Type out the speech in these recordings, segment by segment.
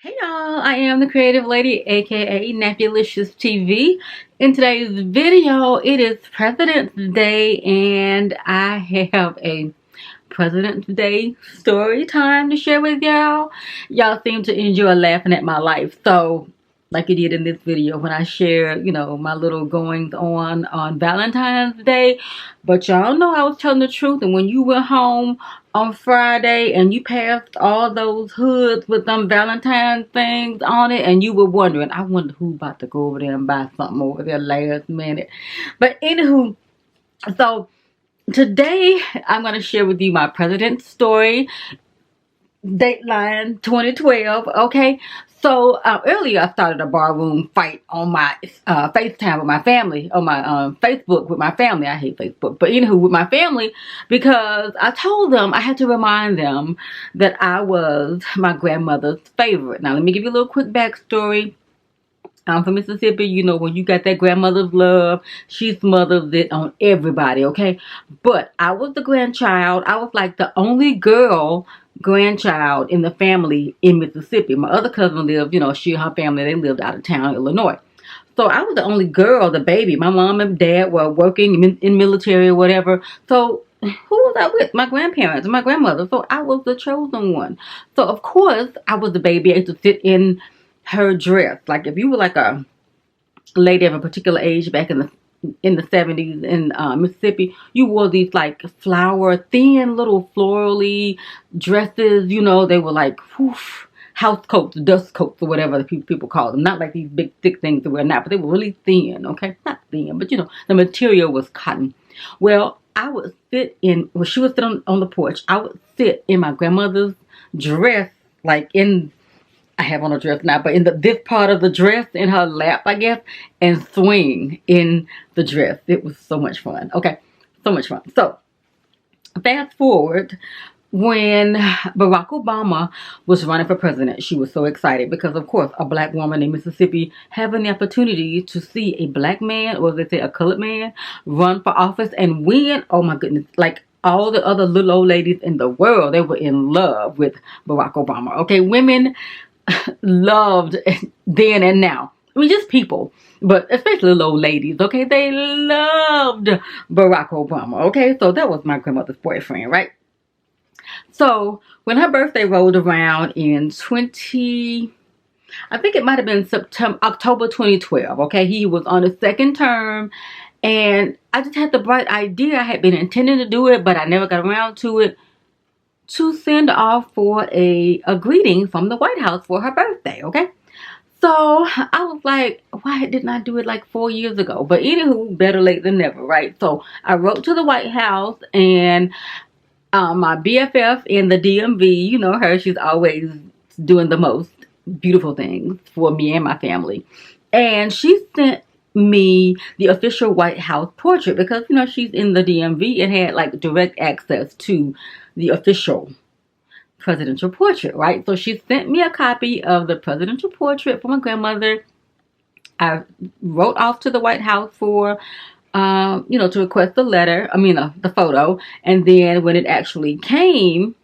Hey y'all, I am the creative lady, aka nappylicioustv. In today's video, it is President's Day, and I have a President's Day story time to share with y'all. Y'all seem to enjoy laughing at my life, so like you did in this video when I share, my little goings on Valentine's Day. But y'all know I was telling the truth, and when you went home on Friday and you passed all those hoods with them Valentine things on it, and you were wondering, I wonder who about to go over there and buy something over there last minute. But anywho, so today I'm going to share with you my president's story, Dateline 2012. Okay, so earlier I started a barroom fight on my FaceTime with my family, on my Facebook with my family. I hate Facebook, but anywho, with my family, because I told them, I had to remind them that I was my grandmother's favorite. Now let me give you a little quick backstory. I'm from Mississippi. You know, when you got that grandmother's love, she smothers it on everybody, okay? But I was the grandchild. I was like the only girl grandchild in the family in Mississippi. My other cousin lived, she and her family, they lived out of town, Illinois. So I was the only girl, the baby. My mom and dad were working in military or whatever. So who was I with? My grandparents and my grandmother. So I was the chosen one. So of course I was the baby. I used to sit in her dress. Like if you were like a lady of a particular age back in the 70s in Mississippi, you wore these like flower thin little florally dresses. They were like house coats, dust coats, or whatever the people call them. Not like these big thick things that we're now, but they were really thin. Okay, not thin, but the material was cotton. Well, I would sit in, when she would sit on the porch, I would sit in my grandmother's dress, like in, I have on a dress now, but in this part of the dress, in her lap, I guess, and swing in the dress. It was so much fun. Okay, so much fun. So, fast forward, when Barack Obama was running for president, she was so excited because, of course, a black woman in Mississippi having the opportunity to see a black man, or they say a colored man, run for office and win. Oh my goodness, like all the other little old ladies in the world, they were in love with Barack Obama. Okay, women loved then and now. I mean, just people, but especially little old ladies, okay? They loved Barack Obama, okay? So that was my grandmother's boyfriend, right? So when her birthday rolled around in I think it might have been October 2012, okay? He was on his second term, and I just had the bright idea. I had been intending to do it, but I never got around to it, to send off for a greeting from the White House for her birthday, okay? So I was like, why didn't I do it like 4 years ago? But anywho, better late than never, right? So I wrote to the White House, and my BFF in the DMV, you know her, she's always doing the most beautiful things for me and my family. And she sent me the official White House portrait because, she's in the DMV and had like direct access to the official presidential portrait, right? So she sent me a copy of the presidential portrait for my grandmother. I wrote off to the White House for, to request the letter, the photo. And then when it actually came,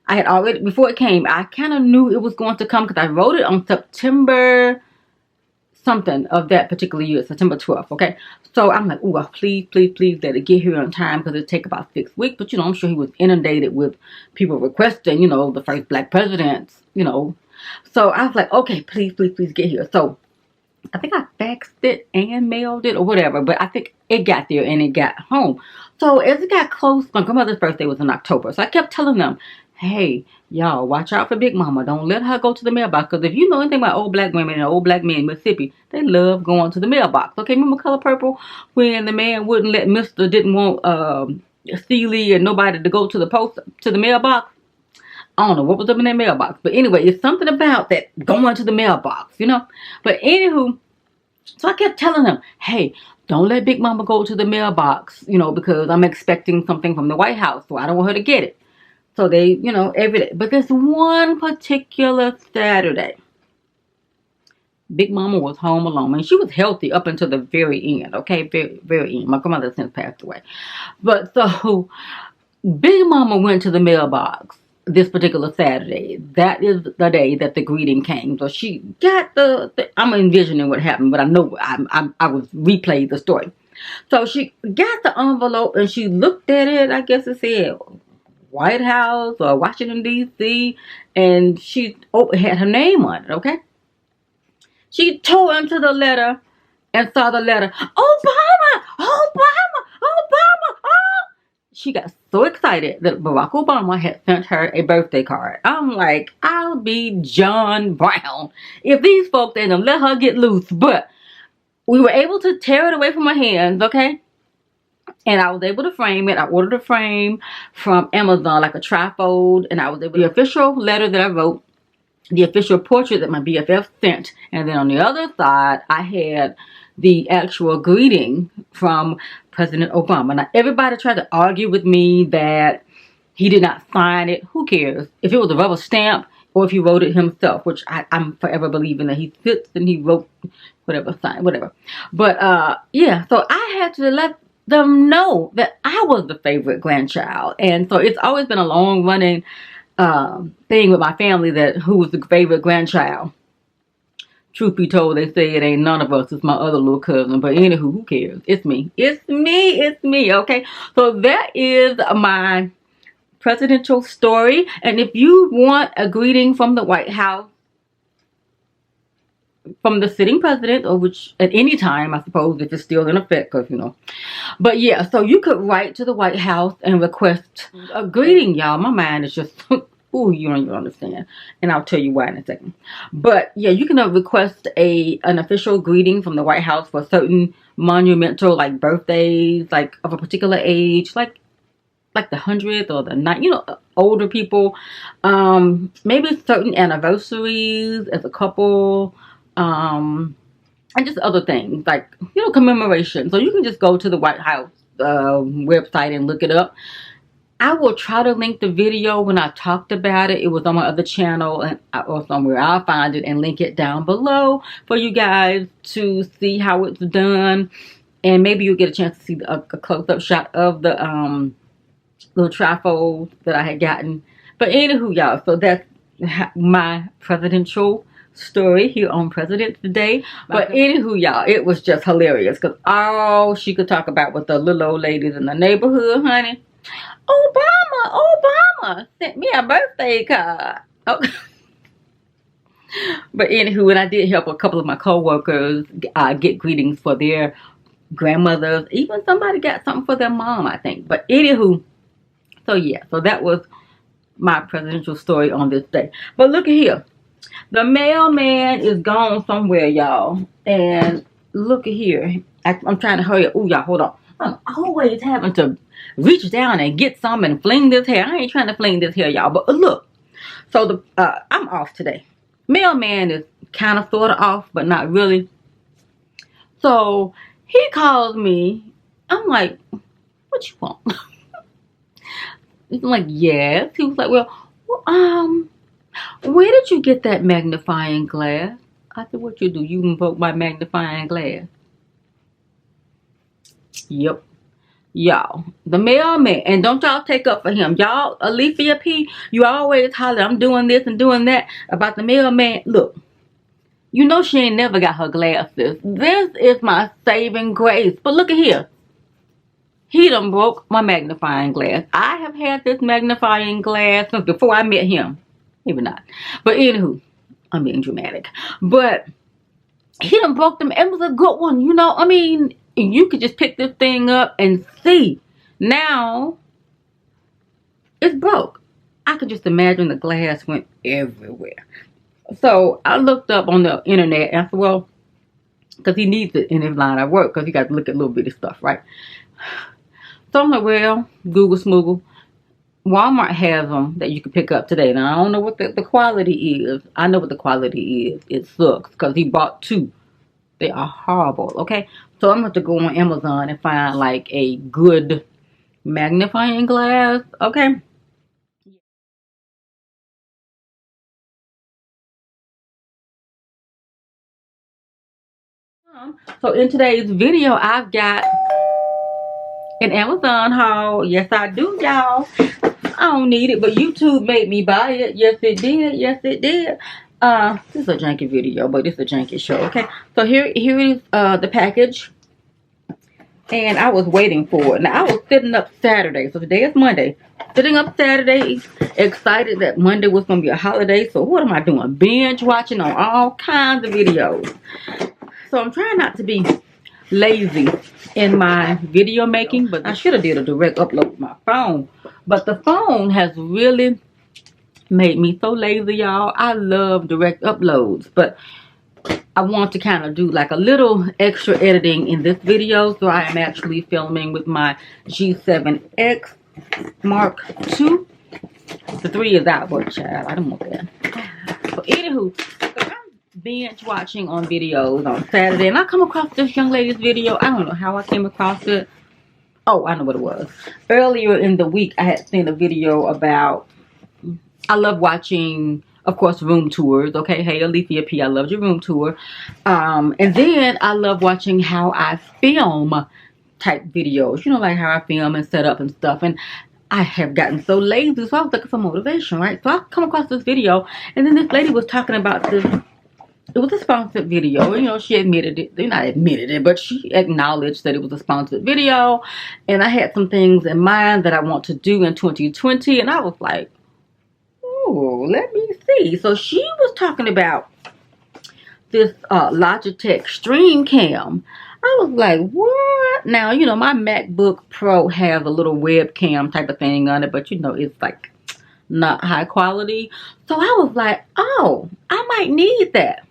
I had already, before it came, I kind of knew it was going to come because I wrote it on September something of that particular year, September 12th, okay? So I'm like, oh, please, please, please let it get here on time because it'll take about 6 weeks. But, I'm sure he was inundated with people requesting, the first black presidents, So I was like, okay, please, please, please get here. So I think I faxed it and mailed it or whatever, but I think it got there and it got home. So as it got close, my grandmother's birthday was in October. So I kept telling them, hey, y'all, watch out for Big Mama. Don't let her go to the mailbox. Because if you know anything about old black women and old black men in Mississippi, they love going to the mailbox. Okay, remember Color Purple? When the man wouldn't let didn't want Steely and nobody to go to the mailbox? I don't know what was up in that mailbox. But anyway, it's something about that going to the mailbox, But anywho, so I kept telling them, hey, don't let Big Mama go to the mailbox, because I'm expecting something from the White House. So I don't want her to get it. So they, every day. But this one particular Saturday, Big Mama was home alone. And she was healthy up until the very end, okay? Very, very end. My grandmother since passed away. But so, Big Mama went to the mailbox. this particular Saturday. That is the day that the greeting came. So she got I'm envisioning what happened, but I know I was replaying the story. So she got the envelope and she looked at it. I guess it said White House or Washington D.C. and she had her name on it. Okay. She tore into the letter and saw the letter. Obama, Obama, Obama. Oh! She got so excited that Barack Obama had sent her a birthday card. I'm like, I'll be John Brown if these folks didn't let her get loose. But we were able to tear it away from her hands, okay? And I was able to frame it. I ordered a frame from Amazon, like a trifold. And I was able to, the official letter that I wrote, the official portrait that my BFF sent. And then on the other side, I had the actual greeting from President Obama. Now, everybody tried to argue with me that he did not sign it. Who cares? If it was a rubber stamp or if he wrote it himself, which I'm forever believing that he sits and he wrote whatever, signed, whatever. But, yeah, so I had to let them know that I was the favorite grandchild. And so it's always been a long running thing with my family that who was the favorite grandchild. Truth be told, they say it ain't none of us. It's my other little cousin. But anywho, who cares? It's me. It's me. It's me. Okay. So that is my presidential story. And if you want a greeting from the White House, from the sitting president, or which at any time, I suppose, if it's still in effect, because, you know. But yeah, so you could write to the White House and request a greeting, y'all. My mind is just, ooh, you don't even understand. And I'll tell you why in a second. But yeah, you can request an official greeting from the White House for certain monumental, like birthdays, like of a particular age, like the 100th or the 9th, you know, older people. Maybe certain anniversaries as a couple. And just other things like, you know, commemoration. So you can just go to the White House website and look it up. I will try to link the video when I talked about it. It was on my other channel and or somewhere. I'll find it and link it down below for you guys to see how it's done. And maybe you'll get a chance to see a close-up shot of the little trifold that I had gotten. But anywho, y'all, so that's my presidential story here on President's Day. But anywho, y'all, it was just hilarious because all she could talk about was the little old ladies in the neighborhood, honey. Obama sent me a birthday card. Okay. But anywho, and I did help a couple of my co-workers get greetings for their grandmothers. Even somebody got something for their mom, I think. But anywho, so yeah, so that was my presidential story on this day. But look at here. The mailman is gone somewhere, y'all. And look at here. I'm trying to hurry up. Ooh, y'all, hold on. I'm always having to reach down and get some and fling this hair. I ain't trying to fling this hair, y'all. But look. So I'm off today. Mailman is kind of sort of off, but not really. So he calls me. I'm like, what you want? He's like, yes. He was like, well, where did you get that magnifying glass? I said, what you do? You invoke my magnifying glass. Yep. Y'all, the mailman, and don't y'all take up for him. Y'all, Alethea P, you always holler, I'm doing this and doing that about the mailman. Look, you know she ain't never got her glasses. This is my saving grace. But look at here. He done broke my magnifying glass. I have had this magnifying glass since before I met him. Maybe not. But anywho, I'm being dramatic. But he done broke them. It was a good one, you know. I mean, you could just pick this thing up and see. Now, it's broke. I could just imagine the glass went everywhere. So, I looked up on the internet and I said, well, because he needs it in his line of work, because he got to look at little bitty stuff, right? So, I'm like, well, Google Smoogle. Walmart has them that you can pick up today. Now, I don't know what the quality is. I know what the quality is. It sucks because he bought two. They are horrible, okay? So I'm going to have to go on Amazon and find like a good magnifying glass, okay? So in today's video, I've got an Amazon haul. Yes, I do, y'all. I don't need it, but YouTube made me buy it. Yes, it did. Yes, it did. This is a janky video, but it's a janky show. Okay, so here is the package, and I was waiting for it. Now I was sitting up Saturday, so today is Monday. Sitting up Saturday, excited that Monday was gonna be a holiday. So what am I doing? Binge watching on all kinds of videos. So I'm trying not to be lazy in my video making, but I should have did a direct upload with my phone. But the phone has really made me so lazy, y'all. I love direct uploads, but I want to kind of do like a little extra editing in this video. So I am actually filming with my G7X Mark II. The 3 is out, but child, I don't want that. But anywho, I'm binge watching on videos on Saturday, and I come across this young lady's video. I don't know how I came across it. Oh, I know what it was. Earlier in the week, I had seen a video about, I love watching, of course, room tours. Okay, hey, Alethea P, I loved your room tour. And then I love watching how I film type videos. You know, like how I film and set up and stuff. And I have gotten so lazy, so I was looking for motivation, right? So I come across this video, and then this lady was talking about this. It was a sponsored video. You know, she admitted it. Not admitted it, but she acknowledged that it was a sponsored video. And I had some things in mind that I want to do in 2020. And I was like, oh, let me see. So she was talking about this Logitech Stream Cam. I was like, what? Now, you know, my MacBook Pro has a little webcam type of thing on it. But, you know, it's like not high quality. So I was like, oh, I might need that.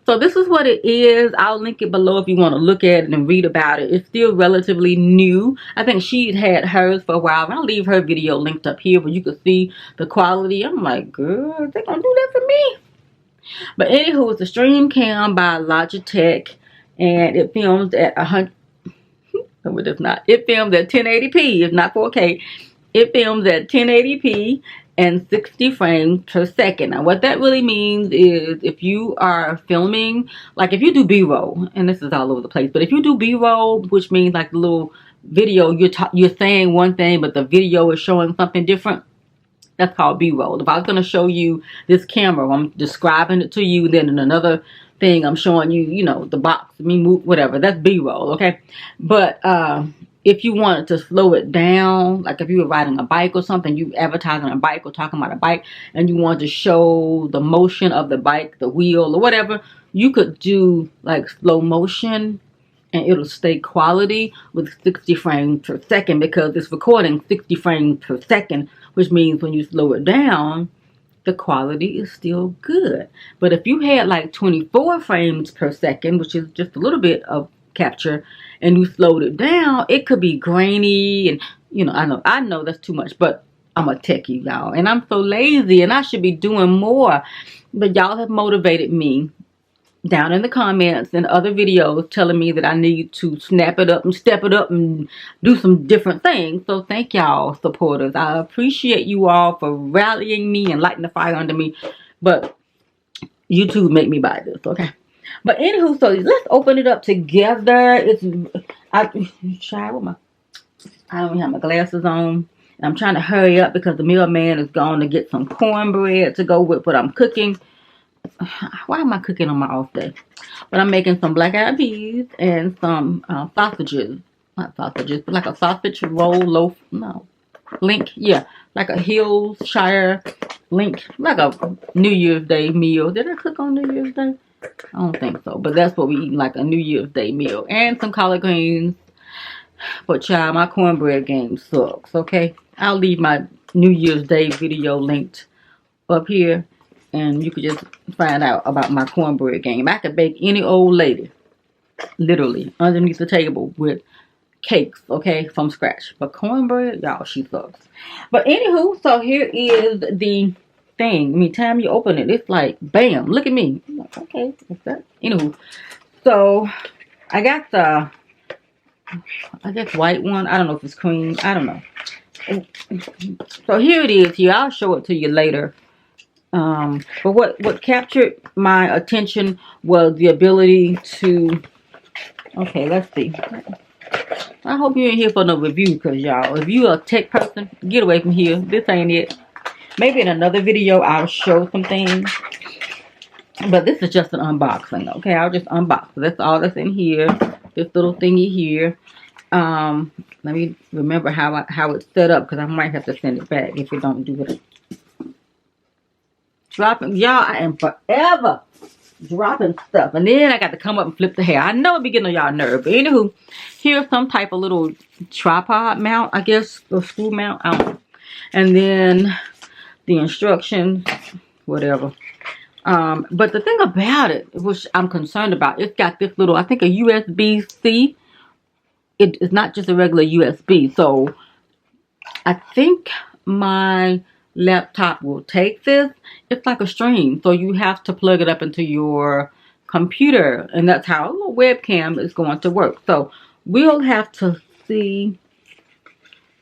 So this is what it is. I'll link it below if you want to look at it and read about it. It's still relatively new. I think she'd had hers for a while. I'll leave her video linked up here where you can see the quality. I'm like, girl, they're going to do that for me. But anywho, it's a stream cam by Logitech. And it films at 100. No, it does not. It films at 1080p. It's not 4K. It films at 1080p. And 60 frames per second. Now, what that really means is if you are filming, like if you do B-roll, and this is all over the place, but if you do B-roll, which means like the little video, you're saying one thing, but the video is showing something different, that's called B-roll. If I was going to show you this camera, I'm describing it to you, then in another thing, I'm showing you, you know, the box, me move, whatever, that's B-roll, okay? But, if you wanted to slow it down, like if you were riding a bike or something, you advertising a bike or talking about a bike, and you wanted to show the motion of the bike, the wheel or whatever, you could do like slow motion and it'll stay quality with 60 frames per second because it's recording 60 frames per second, which means when you slow it down, the quality is still good. But if you had like 24 frames per second, which is just a little bit of capture, and you slowed it down, it could be grainy, and you know, I know that's too much, but I'm a techie, y'all, and I'm so lazy, and I should be doing more. But y'all have motivated me down in the comments and other videos telling me that I need to snap it up and step it up and do some different things. So thank y'all, supporters. I appreciate you all for rallying me and lighting the fire under me. But YouTube make me buy this, okay? But anywho, so let's open it up together. I don't even have my glasses on. And I'm trying to hurry up because the mailman is going to get some cornbread to go with what I'm cooking. Why am I cooking on my off day? But I'm making some black eyed peas and some sausages. Not sausages, but like a sausage roll loaf. No. Link. Yeah. Like a Hillshire link. Like a New Year's Day meal. Did I cook on New Year's Day? I don't think so, but that's what we eat, like a New Year's Day meal. And some collard greens. But child, my cornbread game sucks, okay? I'll leave my New Year's Day video linked up here, and you could just find out about my cornbread game. I could bake any old lady, literally, underneath the table with cakes, okay, from scratch. But cornbread, y'all, she sucks. But anywho, so here is the thing. Anytime you open it, it's like bam, look at me. I'm like, okay, what's that? Anywho, so I got the, I guess white one. I don't know if it's cream. I don't know. So here it is. Here, I'll show it to you later. But what captured my attention was the ability to. Okay, let's see. I hope you ain't here for no review, because y'all, if you a tech person, get away from here. This ain't it. Maybe in another video I'll show some things, but this is just an unboxing. Okay, I'll just unbox. That's all that's in here. This little thingy here. Let me remember how it's set up, because I might have to send it back if it don't do it. Dropping, y'all, I am forever dropping stuff, and then I got to come up and flip the hair. I know it be getting on y'all nerve, but anywho, here's some type of little tripod mount, I guess, or screw mount. I don't know. And then the instructions, whatever. But the thing about it, which I'm concerned about, it's got this little, I think, a USB-C. It's not just a regular USB. So I think my laptop will take this. It's like a stream, so you have to plug it up into your computer, and that's how a little webcam is going to work. So we'll have to see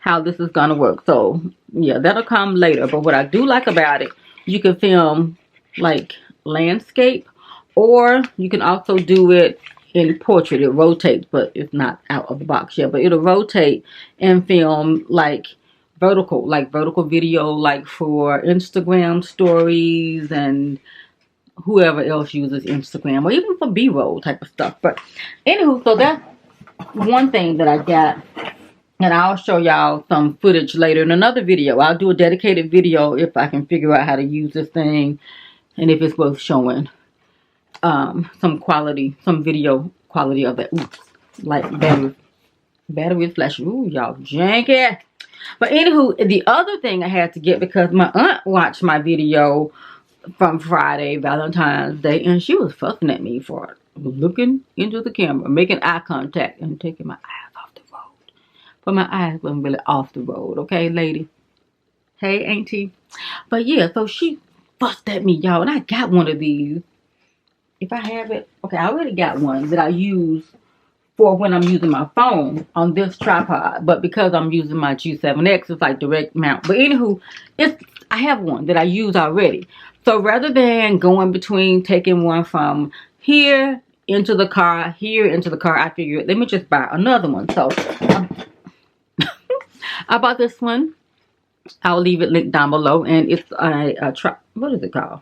how this is going to work. So yeah, that'll come later. But what I do like about it, you can film like landscape, or you can also do it in portrait. It rotates, but it's not out of the box yet, but it'll rotate and film like vertical video, like for Instagram stories and whoever else uses Instagram, or even for B-roll type of stuff. But anywho, so that's one thing that I got, and I'll show y'all some footage later in another video. I'll do a dedicated video if I can figure out how to use this thing, and if it's worth showing some video quality of it. Ooh, like battery flashing. Ooh, y'all janky. But anywho, the other thing I had to get, because my aunt watched my video from Friday, Valentine's Day, and she was fussing at me for looking into the camera, making eye contact, and taking my eyes off the road. But my eyes wasn't really off the road, okay, lady? Hey, auntie. But yeah, so she fussed at me, y'all, and I got one of these. If I have it, okay, I already got one that I use for when I'm using my phone on this tripod, but because I'm using my G7X, it's like direct mount. But anywho, I have one that I use already. So rather than going between taking one from here into the car, I figured, let me just buy another one. So I bought this one. I'll leave it linked down below, and it's what is it called?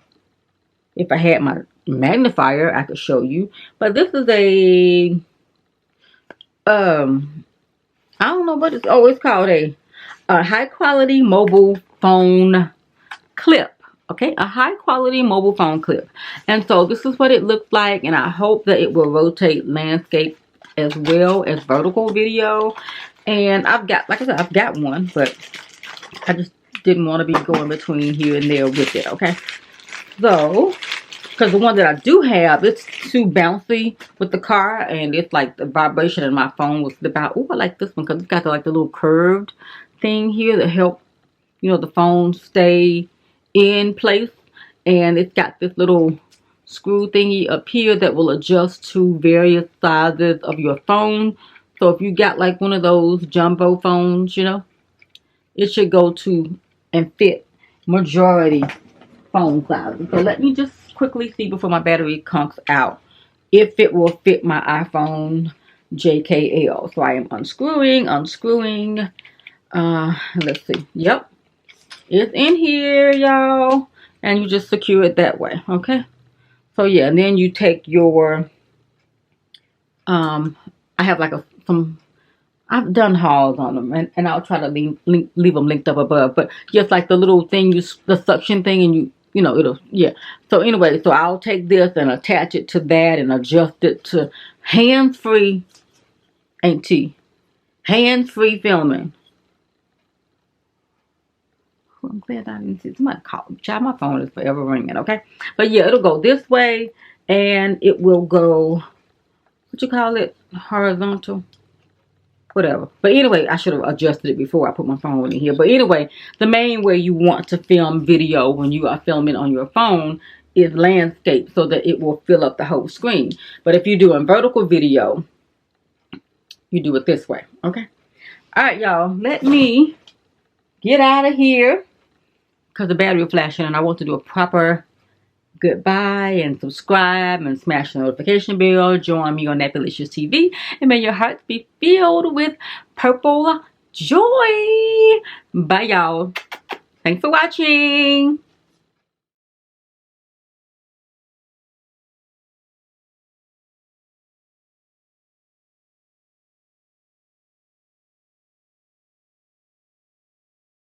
If I had my magnifier, I could show you. But this is a I don't know what it's, it's called a high quality mobile phone clip. Okay, a high quality mobile phone clip. And so this is what it looks like, and I hope that it will rotate landscape as well as vertical video. And I've got, like I said, I've got one, but I just didn't want to be going between here and there with it. Okay, so because the one that I do have, it's too bouncy with the car, and it's like the vibration in my phone will slip out. Oh, I like this one because it's got the little curved thing here that help, you know, the phone stay in place. And it's got this little screw thingy up here that will adjust to various sizes of your phone. So if you got like one of those jumbo phones, you know, it should go to and fit majority phone sizes. So let me just quickly see before my battery conks out if it will fit my iPhone JKL. So I am unscrewing. Let's see. Yep, it's in here, y'all, and you just secure it that way. Okay, so yeah, and then you take your I have like I've done hauls on them, and I'll try to leave them linked up above. But just like the little thing, the suction thing, and you know, it'll, yeah. So anyway, so I'll take this and attach it to that and adjust it to hands-free, hands-free filming. Oh, I'm glad I didn't see somebody call me. Child, my phone is forever ringing, okay? But yeah, it'll go this way, and it will go, what you call it, horizontal, whatever. But anyway, I should have adjusted it before I put my phone in here. But anyway, the main way you want to film video when you are filming on your phone is landscape, so that it will fill up the whole screen. But if you're doing vertical video, you do it this way, okay? All right, y'all, let me get out of here because the battery is flashing, and I want to do a proper goodbye and subscribe and smash the notification bell. Join me on Nappylicious TV, and may your hearts be filled with purple joy. Bye, y'all. Thanks for watching.